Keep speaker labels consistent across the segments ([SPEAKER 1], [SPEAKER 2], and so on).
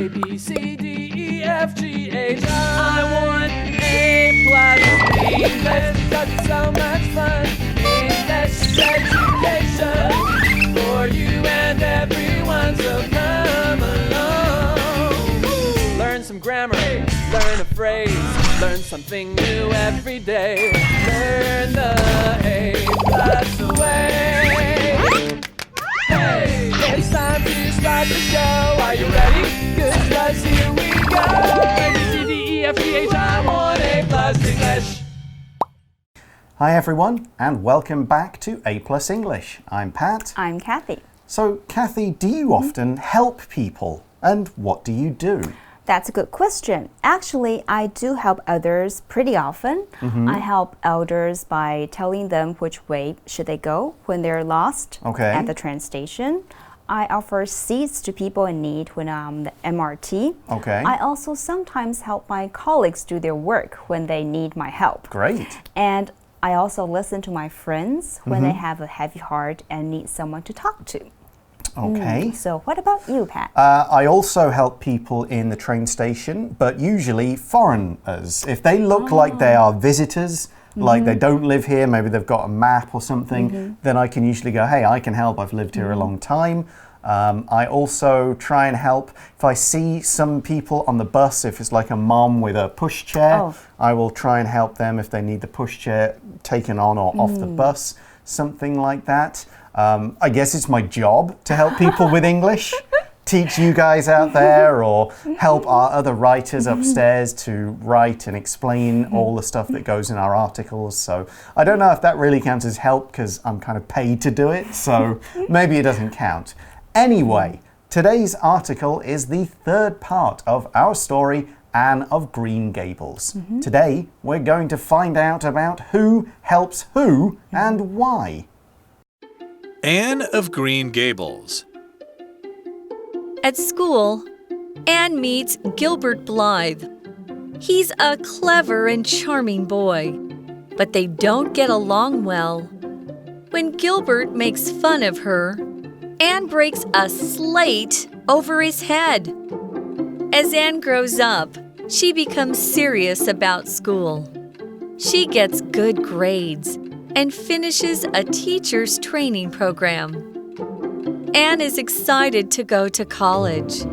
[SPEAKER 1] A, B, C, D, E, F, G, H, I want A+ English because it's so much fun. English education for you and everyone, so come along. Learn some grammar, learn a phrase, learn something new every day. Learn the A+ way. Hey, it's time to start the show. Are you ready? Good, 'cause here we go. A, B, C, D, E, F, G, H, I want A+ English.
[SPEAKER 2] Hi everyone, and welcome back to A+ English. I'm Pat.
[SPEAKER 3] I'm Kathy.
[SPEAKER 2] So, Kathy, do you often help people? And what do you do?
[SPEAKER 3] That's a good question. Actually, I do help others pretty often. I help elders by telling them which way should they go when they're lost at the train station. I offer seats to people in need when I'm on the MRT. I also sometimes help my colleagues do their work when they need my help.
[SPEAKER 2] Great.
[SPEAKER 3] And I also listen to my friends when they have a heavy heart and need someone to talk to. So what about you, Pat?
[SPEAKER 2] I also help people in the train station, but usually foreigners. If they look like they are visitors, like they don't live here, maybe they've got a map or something, then I can usually go, hey, I can help, I've lived here a long time. I also try and help if I see some people on the bus, if it's like a mom with a pushchair, I will try and help them if they need the pushchair taken on or off the bus, something like that. I guess it's my job to help people with English, teach you guys out there, or help our other writers upstairs to write and explain all the stuff that goes in our articles. So I don't know if that really counts as help because I'm kind of paid to do it, so maybe it doesn't count. Anyway, today's article is the third part of our story, Anne of Green Gables. Today, we're going to find out about who helps who and why.
[SPEAKER 4] Anne of Green Gables.
[SPEAKER 5] At school, Anne meets Gilbert Blythe. He's a clever and charming boy, but they don't get along well. When Gilbert makes fun of her, Anne breaks a slate over his head. As Anne grows up, she becomes serious about school. She gets good grades and finishes a teacher's training program. Anne is excited to go to college.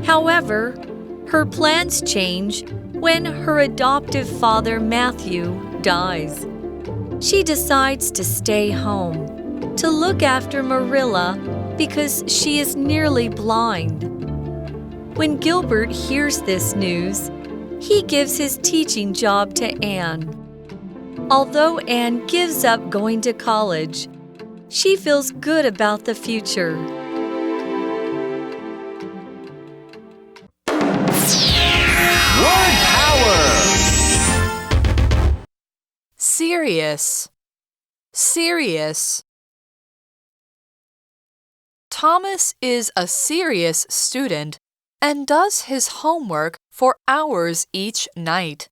[SPEAKER 5] However, her plans change when her adoptive father, Matthew, dies. She decides to stay home to look after Marilla because she is nearly blind. When Gilbert hears this news, he gives his teaching job to Anne. Although Anne gives up going to college, she feels good about the future.
[SPEAKER 1] Word power!
[SPEAKER 6] Serious. Serious. Thomas is a serious student and does his homework for hours each night.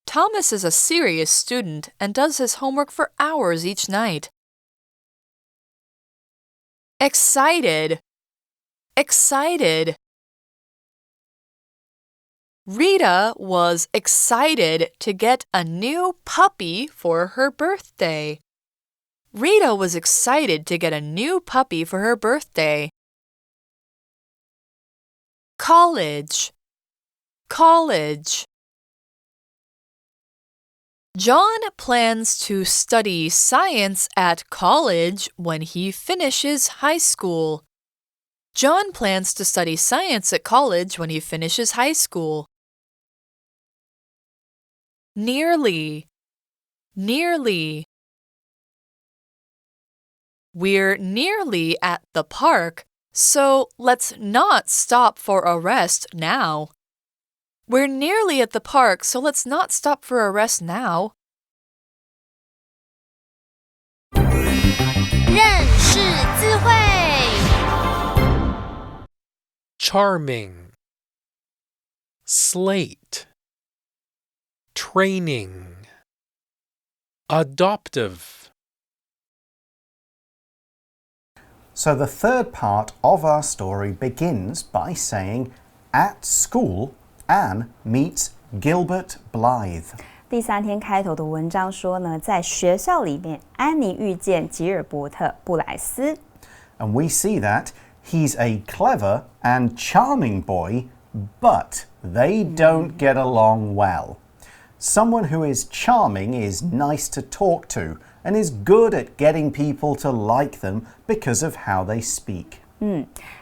[SPEAKER 6] Thomas is a serious student and does his homework for hours each night. Excited. Excited. Rita was excited to get a new puppy for her birthday. Rita was excited to get a new puppy for her birthday. College. College. John plans to study science at college when he finishes high school. John plans to study science at college when he finishes high school. Nearly. Nearly. We're nearly at the park, so let's not stop for a rest now. We're nearly at the park, so let's not stop for a rest now.
[SPEAKER 7] 认识字汇
[SPEAKER 8] Charming. Slate. Training. Adoptive.
[SPEAKER 2] So the third part of our story begins by saying, at school, Anne meets Gilbert Blythe.
[SPEAKER 3] 第3天开头的文章说呢，在学校里面，安妮遇见吉尔伯特·布莱斯。
[SPEAKER 2] And we see that he's a clever and charming boy, but they don't get along well. Someone who is charming is nice to talk to and is good at getting people to like them because of how they speak.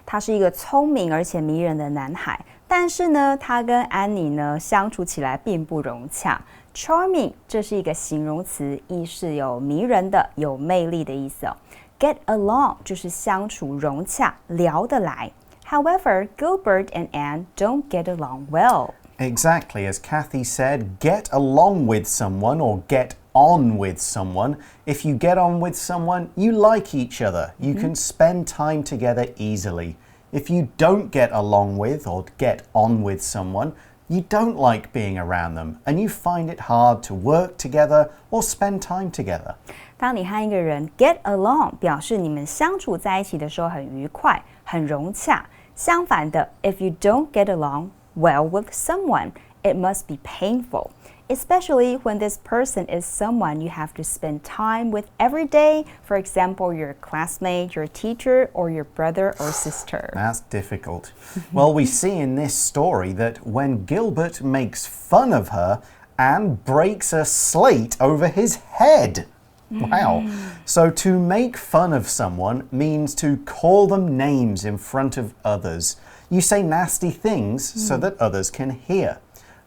[SPEAKER 3] 他是一个聪明而且迷人的男孩，但是呢，他跟安妮呢相处起来并不融洽。Charming 这是一个形容词，意是有迷人的、有魅力的意思哦。Get along 就是相处融洽、聊得来。However, Gilbert and Anne don't get along well.
[SPEAKER 2] Exactly, as Kathy said, get along with someone or get on with someone. If you get on with someone, you like each other. You can spend time together easily. If you don't get along with or get on with someone, you don't like being around them and you find it hard to work together or spend time together.
[SPEAKER 3] 当你和一个人 get along， 表示你们相处在一起的时候很愉快、很融洽。相反的 ，if you don't get along well with someone, it must be painful, especially when this person is someone you have to spend time with every day. For example, your classmate, your teacher, or your brother or sister.
[SPEAKER 2] That's difficult. Well, we see in this story that when Gilbert makes fun of her, Anne breaks a slate over his head. Wow. So to make fun of someone means to call them names in front of others. You say nasty things so that others can hear.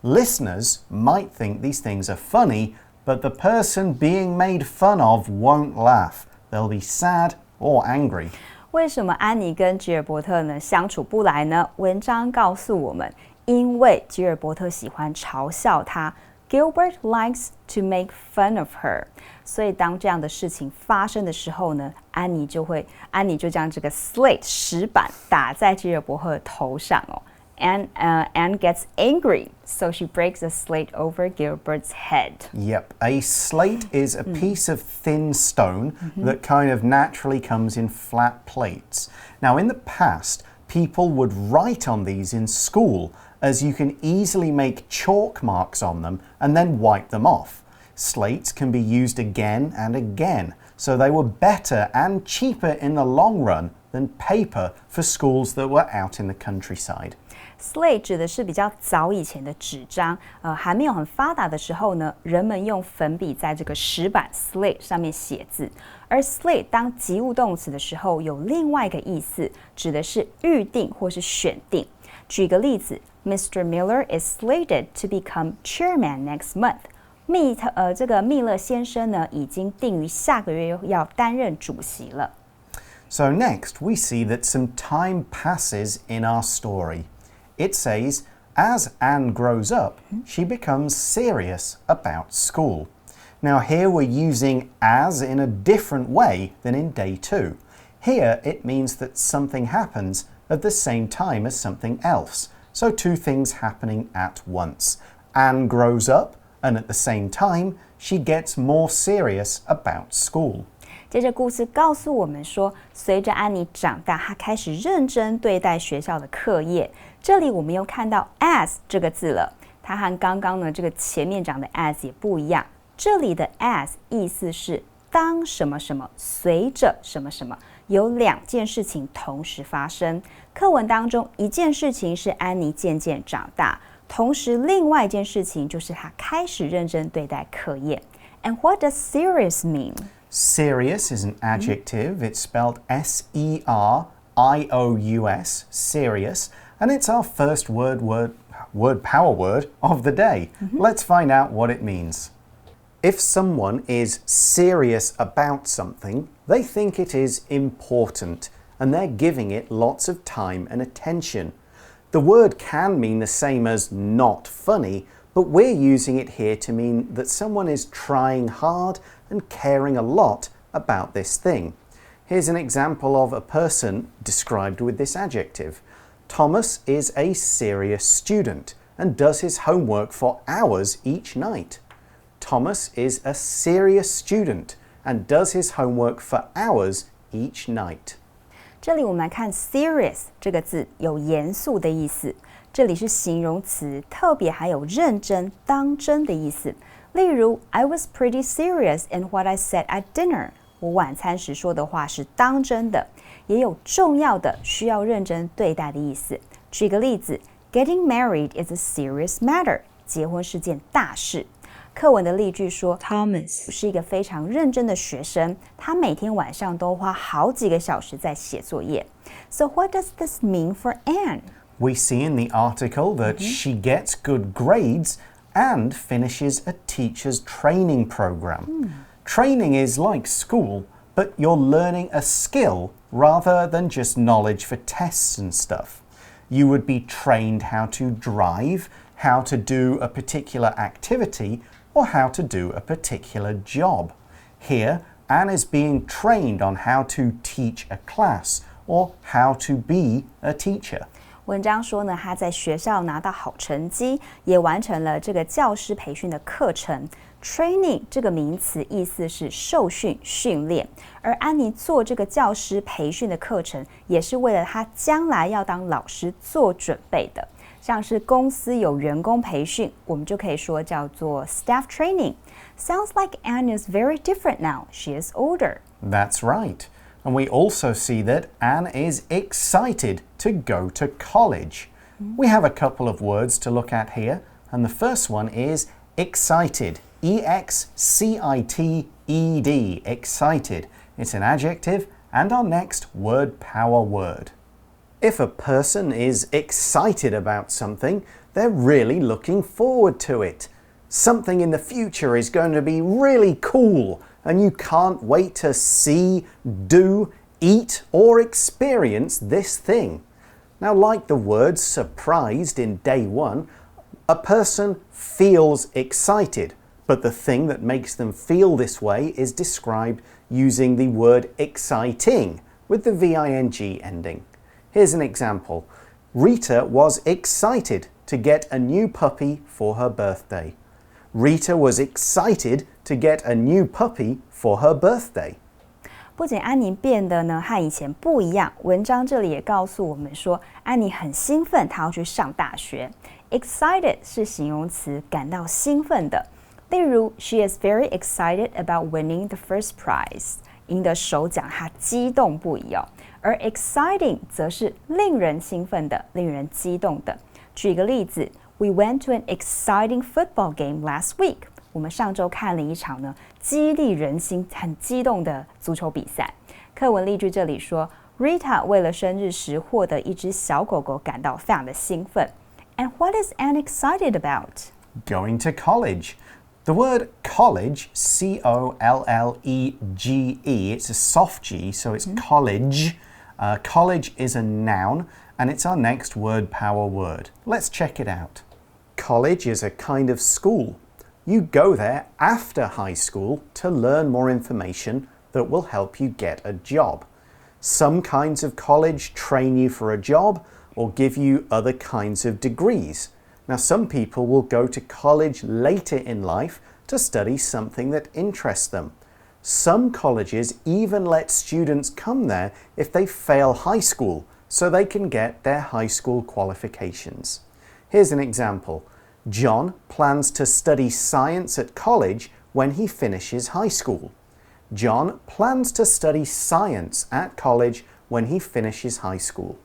[SPEAKER 2] Listeners might think these things are funny, but the person being made fun of won't laugh. They'll be sad or angry.
[SPEAKER 3] 为什么安妮跟吉尔伯特呢相处不来呢？文章告诉我们，因为吉尔伯特喜欢嘲笑他。Gilbert likes to make fun of her. 所以当这样的事情发生的时候呢，安妮就将这个 slate 石板打在吉尔伯特的头上哦。Anne gets angry, so she breaks a slate over Gilbert's head.
[SPEAKER 2] Yep, a slate is a piece of thin stone that kind of naturally comes in flat plates. Now, in the past, people would write on these in school, as you can easily make chalk marks on them and then wipe them off. Slates can be used again and again, so they were better and cheaper in the long run than paper for schools that were out in the countryside.
[SPEAKER 3] Slate 指的是比较早以前的纸张，还没有很发达的时候呢，人们用粉笔在这个石板 slate 上面写字。而 slate 当及物动词的时候，有另外一个意思，指的是预定或是选定。举个例子 ，Mr. Miller is slated to become chairman next month. 这个密勒先生呢，已经定于下个月要担任主席了。
[SPEAKER 2] So next, we see that some time passes in our story. It says, as Anne grows up, she becomes serious about school. Now here we're using as in a different way than in day 2. Here it means that something happens at the same time as something else. So two things happening at once. Anne grows up, and at the same time, she gets more serious about school.
[SPEAKER 3] 接着故事告诉我们说，随着安妮长大，她开始认真对待学校的课业。这里我们又看到 as 这个字了，它和刚刚呢这个前面讲的 as 也不一样。这里的 as 意思是当什么什么随着什么什么，有两件事情同时发生。课文当中一件事情是安妮渐渐长大，同时另外一件事情就是她开始认真对待课业。And what does serious mean?
[SPEAKER 2] Serious is an adjective. It's spelled S-E-R-I-O-U-S, serious. And it's our first power word of the day. Let's find out what it means. If someone is serious about something, they think it is important and they're giving it lots of time and attention. The word can mean the same as not funny, but we're using it here to mean that someone is trying hard and caring a lot about this thing. Here's an example of a person described with this adjective. Thomas is a serious student and does his homework for hours each night. Thomas is a serious student and does his homework for hours each night.
[SPEAKER 3] 这里我们来看 serious 这个字有严肃的意思，这里是形容词，特别还有认真、当真的意思。例如 I was pretty serious in what I said at dinner. 我晚餐时说的话是当真的，也有重要的、需要认真对待的意思。举个例子 Getting married is a serious matter. 结婚是件大事。课文的例句说 Thomas 是一个非常认真的学生，他每天晚上都花好几个小时在写作业。So what does this mean for Anne?
[SPEAKER 2] We see in the article that she gets good grades and finishes a teacher's training program. Training is like school, but you're learning a skill rather than just knowledge for tests and stuff. You would be trained how to drive, how to do a particular activity, or how to do a particular job. Here, Anne is being trained on how to teach a class or how to be a teacher.
[SPEAKER 3] 文章说呢，他在学校拿到好成绩，也完成了这个教师培训的课程。Training 这个名词意思是受训、训练，而安妮做这个教师培训的课程，也是为了她将来要当老师做准备的。像是公司有员工培训，我们就可以说叫做 staff training. Sounds like Anne is very different now. She is older.
[SPEAKER 2] That's right. And we also see that Anne is excited to go to college. We have a couple of words to look at here, and the first one is excited. E-X-C-I-T-E-D. Excited. It's an adjective and our next word power word. If a person is excited about something, they're really looking forward to it. Something in the future is going to be really cool, and you can't wait to see, do, eat, or experience this thing. Now, like the word surprised in day one, a person feels excited, but the thing that makes them feel this way is described using the word exciting with the V-I-N-G ending. Here's an example. Rita was excited to get a new puppy for her birthday. Rita was excited to get a new puppy for her birthday.
[SPEAKER 3] 不仅安妮变得呢和以前不一样，文章这里也告诉我们说，安妮很兴奋，她要去上大学。Excited 是形容词，感到兴奋的。例如 She is very excited about winning the first prize. 赢得首奖，她激动不已哦。而 exciting 则是令人兴奋的、令人激动的。举个例子 We went to an exciting football game last week. 我们上周看了一场呢激励人心、很激动的足球比赛。课文例句这里说 Rita 为了生日时获得一只小狗狗感到非常的兴奋。And what is Anne excited about?
[SPEAKER 2] Going to college. The word college, C-O-L-L-E-G-E, it's a soft G, so it's college. College is a noun, and it's our next word power word. Let's check it out. College is a kind of school. You go there after high school to learn more information that will help you get a job. Some kinds of college train you for a job or give you other kinds of degrees. Now, some people will go to college later in life to study something that interests them. Some colleges even let students come there if they fail high school, so they can get their high school qualifications. Here's an example. John plans to study science at college when he finishes high school. John plans to study science at college when he finishes high school.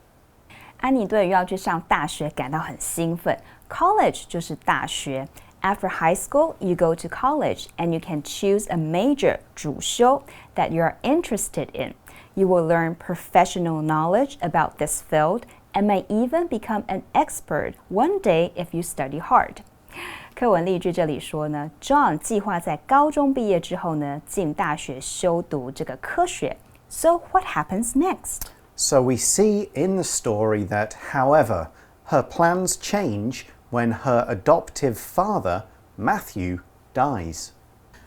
[SPEAKER 3] 安妮对于要去上大学感到很兴奋。College 就是大学。After high school, you go to college and you can choose a major 主修 that you are interested in. You will learn professional knowledge about this field and may even become an expert one day if you study hard. 课文例句这里说呢 John 计划在高中毕业之后呢进大学修读这个科学。So what happens next?
[SPEAKER 2] So we see in the story that, however, her plans change when her adoptive father, Matthew, dies.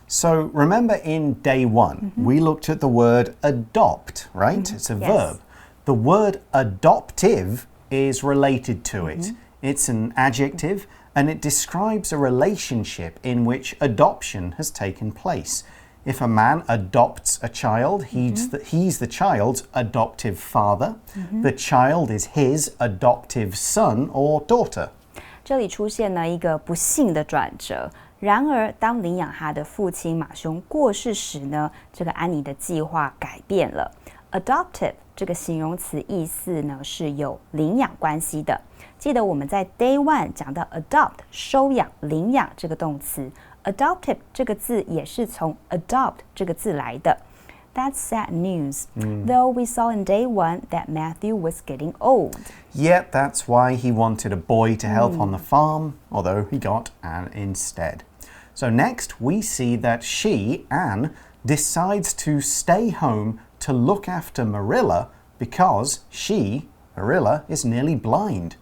[SPEAKER 2] So remember in day one, we looked at the word adopt, right? It's a verb. The word adoptive is related to it. It's an adjective and it describes a relationship in which adoption has taken place. If a man adopts a child, he's the child's adoptive father. The child is his adoptive son or daughter.
[SPEAKER 3] 这里出现了一个不幸的转折。然而，当领养他的父亲马兄过世时呢，这个安妮的计划改变了。Adoptive 这个形容词意思呢是有领养关系的。记得我们在 Day 1讲到 adopt 收养、领养这个动词。Adoptive 这个字也是从 adopt 这个字来的。That's sad news. Though we saw in Day 1 that Matthew was getting old.
[SPEAKER 2] Yet that's why he wanted a boy to help on the farm, although he got Anne instead. So next we see that she, Anne, decides to stay home to look after Marilla because she, Marilla, is nearly blind.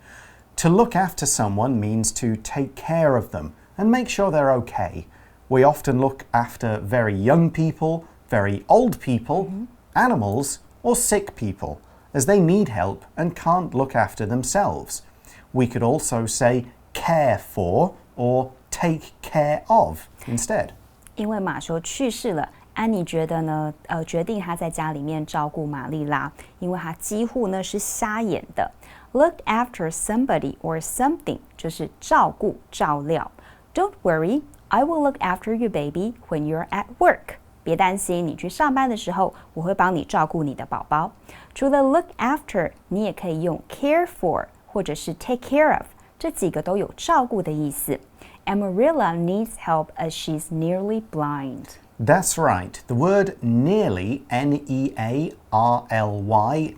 [SPEAKER 2] To look after someone means to take care of them and make sure they're okay. We often look after very young people, very old people, animals, or sick people, as they need help and can't look after themselves. We could also say care for or take care of instead.
[SPEAKER 3] 因为马修去世了，安妮觉得呢，决定她在家里面照顾玛丽拉，因为她几乎呢是瞎眼的。Look after somebody or something 就是照顾、照料。Don't worry, I will look after you, baby, when you're at work. 别担心，你去上班的时候，我会帮你照顾你的宝宝。除了 look after， 你也可以用 care for 或者是 take care of， 这几个都有照顾的意思。And Marilla needs help as she's nearly blind.
[SPEAKER 2] That's right. The word nearly, N-E-A-R-L-Y,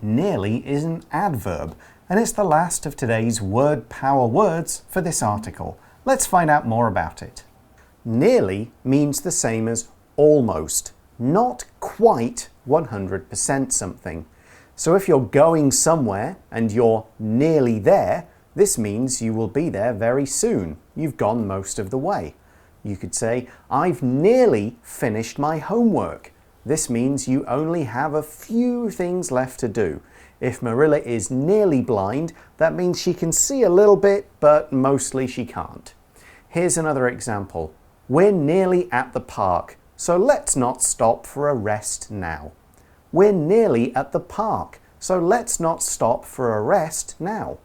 [SPEAKER 2] nearly is an adverb, and it's the last of today's word power words for this article. Let's find out more about it. Nearly means the same as almost, not quite 100% something. So if you're going somewhere and you're nearly there, this means you will be there very soon. You've gone most of the way. You could say, I've nearly finished my homework. This means you only have a few things left to do. If Marilla is nearly blind, that means she can see a little bit, but mostly she can't. Here's another example. We're nearly at the park, so let's not stop for a rest now. We're nearly at the park, so let's not stop for a rest now.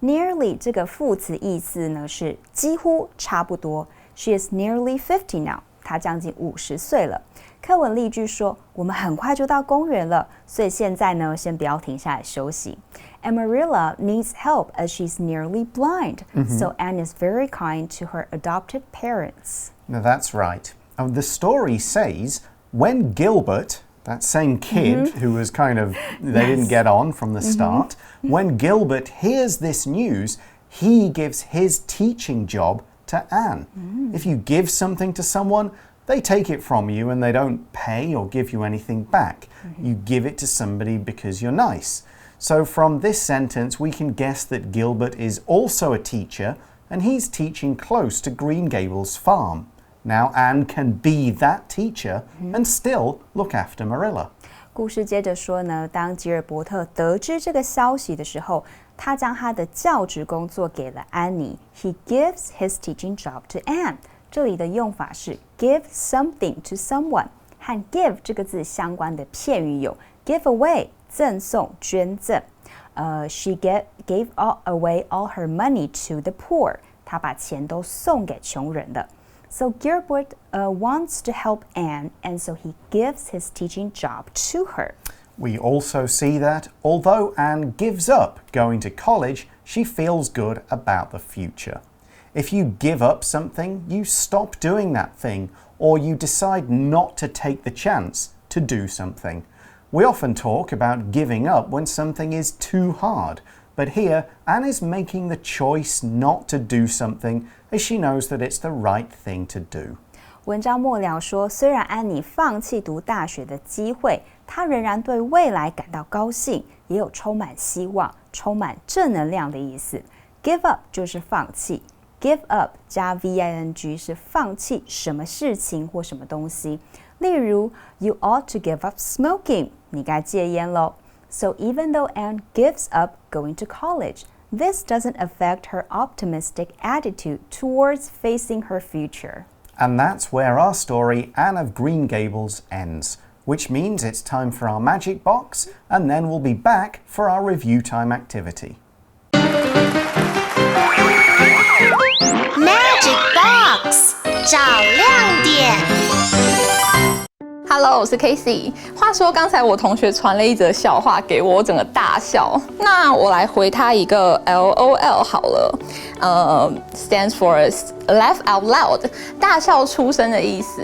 [SPEAKER 3] Nearly 这个副词意思呢是几乎、差不多。She is nearly 50 now. 她将近50岁了。课文例句说，我们很快就到公园了，所以现在呢，先不要停下来休息。And Marilla needs help as she's nearly blind. So Anne is very kind to her adopted parents.
[SPEAKER 2] Now that's right. The story says when Gilbert, that same kid who was they didn't get on from the start, when Gilbert hears this news, he gives his teaching job to Anne. If you give something to someone, they take it from you and they don't pay or give you anything back. You give it to somebody because you're nice. So from this sentence, we can guess that Gilbert is also a teacher and he's teaching close to Green Gables farm. Now Anne can be that teacher and still look after Marilla.
[SPEAKER 3] 故事接着说呢，当吉尔伯特得知这个消息的时候，他将他的教职工作给了安妮。He gives his teaching job to Anne. 这里的用法是 give something to someone， 和 give 这个字相关的片语有 give away 赠送、捐赠。She gave away all her money to the poor. 她把钱都送给穷人了。So Gilbert wants to help Anne, and so he gives his teaching job to her.
[SPEAKER 2] We also see that although Anne gives up going to college, she feels good about the future. If you give up something, you stop doing that thing, or you decide not to take the chance to do something. We often talk about giving up when something is too hard, but here Anne is making the choice not to do something as she knows that it's the right thing to do.
[SPEAKER 3] 文章末了说，虽然安妮放弃读大学的机会，她仍然对未来感到高兴，也有充满希望、充满正能量的意思。Give up 就是放弃 ，give up 加 VING 是放弃什么事情或什么东西。例如 ，You ought to give up smoking， 你该戒烟喽。So even though Anne gives up going to college, this doesn't affect her optimistic attitude towards facing her future.
[SPEAKER 2] And that's where our story, Anne of Green Gables, ends, which means it's time for our magic box, and then we'll be back for our review time activity.
[SPEAKER 7] Magic Box 找亮点。
[SPEAKER 9] Hello， 我是 Casey。话说刚才我同学传了一则笑话给我，我整个大笑。那我来回他一个 LOL 好了，stands for laugh out loud， 大笑出声的意思。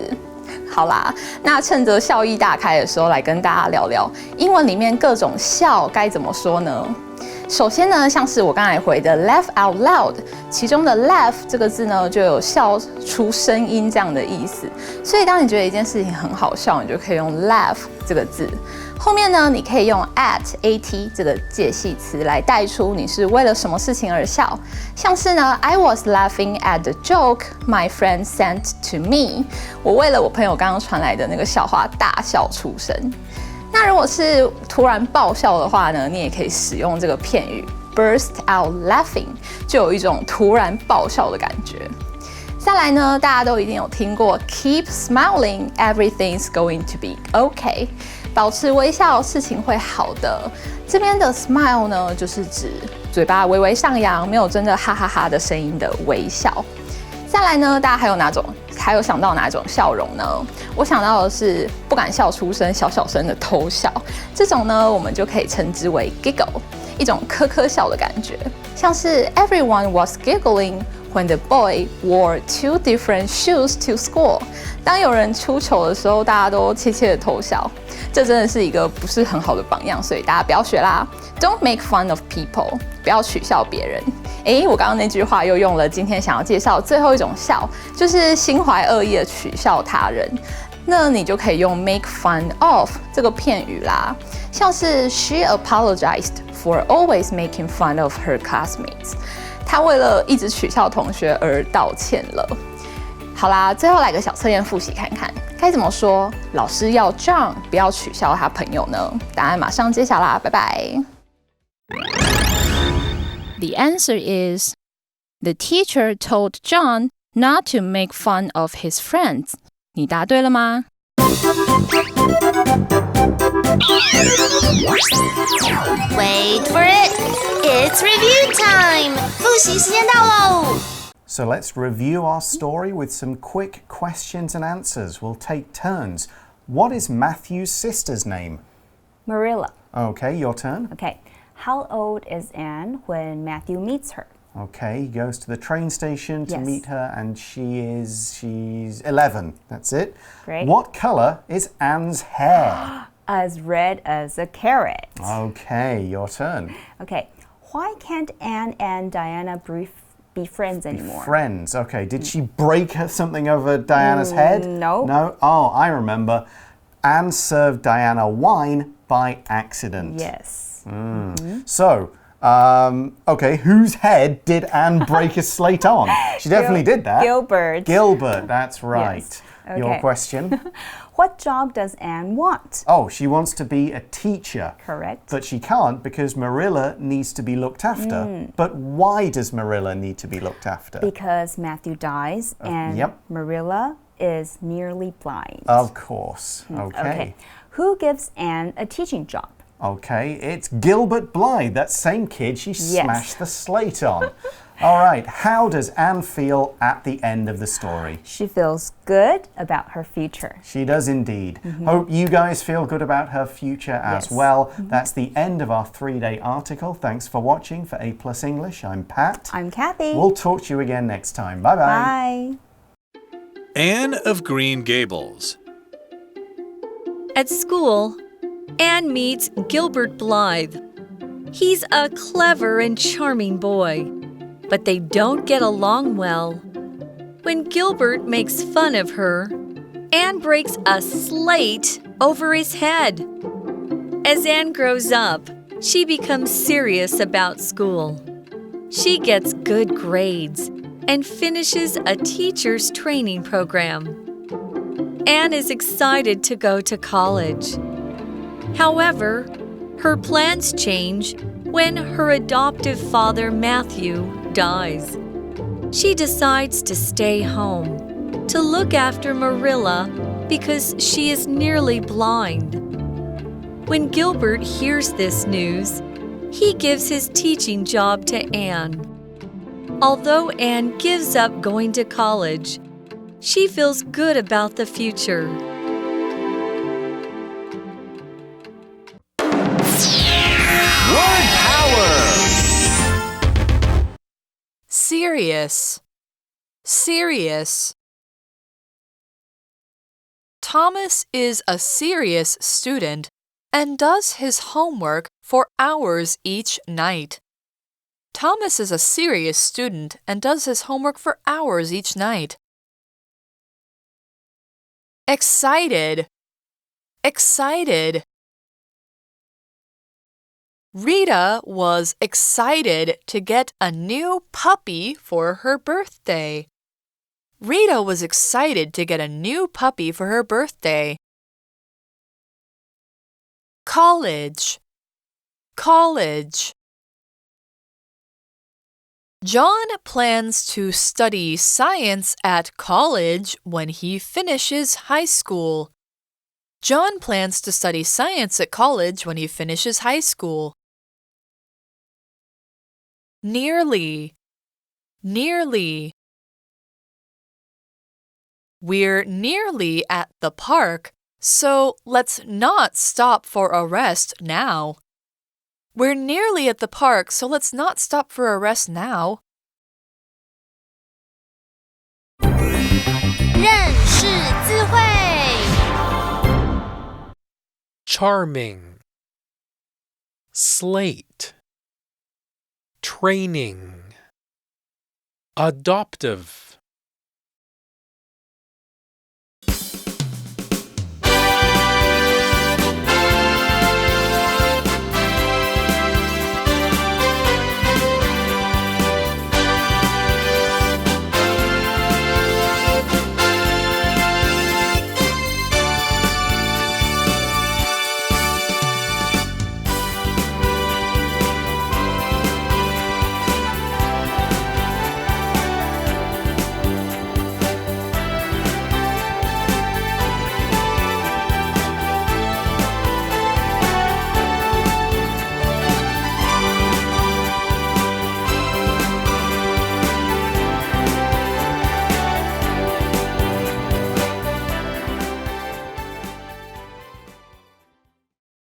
[SPEAKER 9] 好啦，那趁着笑意大开的时候，来跟大家聊聊英文里面各种笑该怎么说呢？首先呢，像是我刚才回的 laugh out loud， 其中的 laugh 这个字呢，就有笑出声音这样的意思。所以当你觉得一件事情很好笑，你就可以用 laugh 这个字。后面呢，你可以用 at 这个介系词来带出你是为了什么事情而笑。像是呢 ，I was laughing at the joke my friend sent to me。我为了我朋友刚刚传来的那个笑话大笑出声。那如果是突然爆笑的话呢，你也可以使用这个片语 burst out laughing， 就有一种突然爆笑的感觉。再来呢，大家都一定有听过 keep smiling, everything's going to be okay， 保持微笑，事情会好的。这边的 smile 呢，就是指嘴巴微微上扬，没有真的哈哈哈的声音的微笑。再来呢，大家还有想到哪种笑容呢？我想到的是不敢笑出声，小小声的偷笑。这种呢，我们就可以称之为 giggle， 一种呵呵笑的感觉。像是 Everyone was giggling when the boy wore 2 different shoes to school。当有人出糗的时候，大家都窃窃的偷笑。这真的是一个不是很好的榜样，所以大家不要学啦。Don't make fun of people， 不要取笑别人。我刚刚那句话又用了今天想要介绍最后一种笑，就是心怀恶意的取笑他人。那你就可以用 make fun of 这个片语啦，像是 She apologized for always making fun of her classmates。她为了一直取笑同学而道歉了。好啦，最后来个小测验复习看看，该怎么说老师要 John 不要取笑他朋友呢？答案马上揭晓啦，拜拜。The answer is the teacher told John not to make fun of his friends. 你答对了吗？
[SPEAKER 7] Wait for it, it's review time. 复习时间到喽。
[SPEAKER 2] So let's review our story with some quick questions and answers. We'll take turns. What is Matthew's sister's name?
[SPEAKER 3] Marilla.
[SPEAKER 2] Okay, your turn.
[SPEAKER 3] Okay. How old is Anne when Matthew meets her?
[SPEAKER 2] Okay, he goes to the train station to
[SPEAKER 3] Yes.
[SPEAKER 2] meet her, and she's 11. That's it.
[SPEAKER 3] Great.
[SPEAKER 2] What color is Anne's hair?
[SPEAKER 3] As red as a carrot.
[SPEAKER 2] Okay, your turn.
[SPEAKER 3] Okay. Why can't Anne and Diana be friends anymore?
[SPEAKER 2] Friends. Okay, did she break something over Diana's head?
[SPEAKER 3] No.
[SPEAKER 2] No? Oh, I remember. Anne served Diana wine by accident.
[SPEAKER 3] Yes.
[SPEAKER 2] So, okay, whose head did Anne break a slate on? She definitely did that.
[SPEAKER 3] Gilbert.
[SPEAKER 2] Gilbert, that's right.
[SPEAKER 3] Yes. Okay.
[SPEAKER 2] Your question?
[SPEAKER 3] What job does Anne want?
[SPEAKER 2] Oh, she wants to be a teacher.
[SPEAKER 3] Correct.
[SPEAKER 2] But she can't because Marilla needs to be looked after. But why does Marilla need to be looked after?
[SPEAKER 3] Because Matthew dies and
[SPEAKER 2] yep.
[SPEAKER 3] Marilla is nearly blind.
[SPEAKER 2] Of course. Okay.
[SPEAKER 3] Who gives Anne a teaching job?
[SPEAKER 2] Okay, it's Gilbert Blythe, that same kid she smashed the slate on. All right, how does Anne feel at the end of the story?
[SPEAKER 3] She feels good about her future.
[SPEAKER 2] She does indeed. Hope you guys feel good about her future as well. That's the end of our 3-day article. Thanks for watching. For A+ English, I'm Pat.
[SPEAKER 3] I'm Kathy.
[SPEAKER 2] We'll talk to you again next time. Bye-bye.
[SPEAKER 3] Bye.
[SPEAKER 4] Anne of Green Gables.
[SPEAKER 5] At school, Anne meets Gilbert Blythe. He's a clever and charming boy, but they don't get along well. When Gilbert makes fun of her, Anne breaks a slate over his head. As Anne grows up, she becomes serious about school. She gets good grades and finishes a teacher's training program. Anne is excited to go to college. However, her plans change when her adoptive father, Matthew, dies. She decides to stay home. to look after Marilla because she is nearly blind. When Gilbert hears this news, he gives his teaching job to Anne. Although Anne gives up going to college, she feels good about the future.
[SPEAKER 1] Word power!
[SPEAKER 6] Serious. Serious. Thomas is a serious student and does his homework for hours each night. Thomas is a serious student and does his homework for hours each night. Excited. Excited. Rita was excited to get a new puppy for her birthday. Rita was excited to get a new puppy for her birthday. College. College. John plans to study science at college when he finishes high school. John plans to study science at college when he finishes high school. Nearly. Nearly. We're nearly at the park, so let's not stop for a rest now. We're nearly at the park, so let's not stop for a rest now.
[SPEAKER 7] 认识字汇
[SPEAKER 8] Charming. Slate. Training. Adoptive.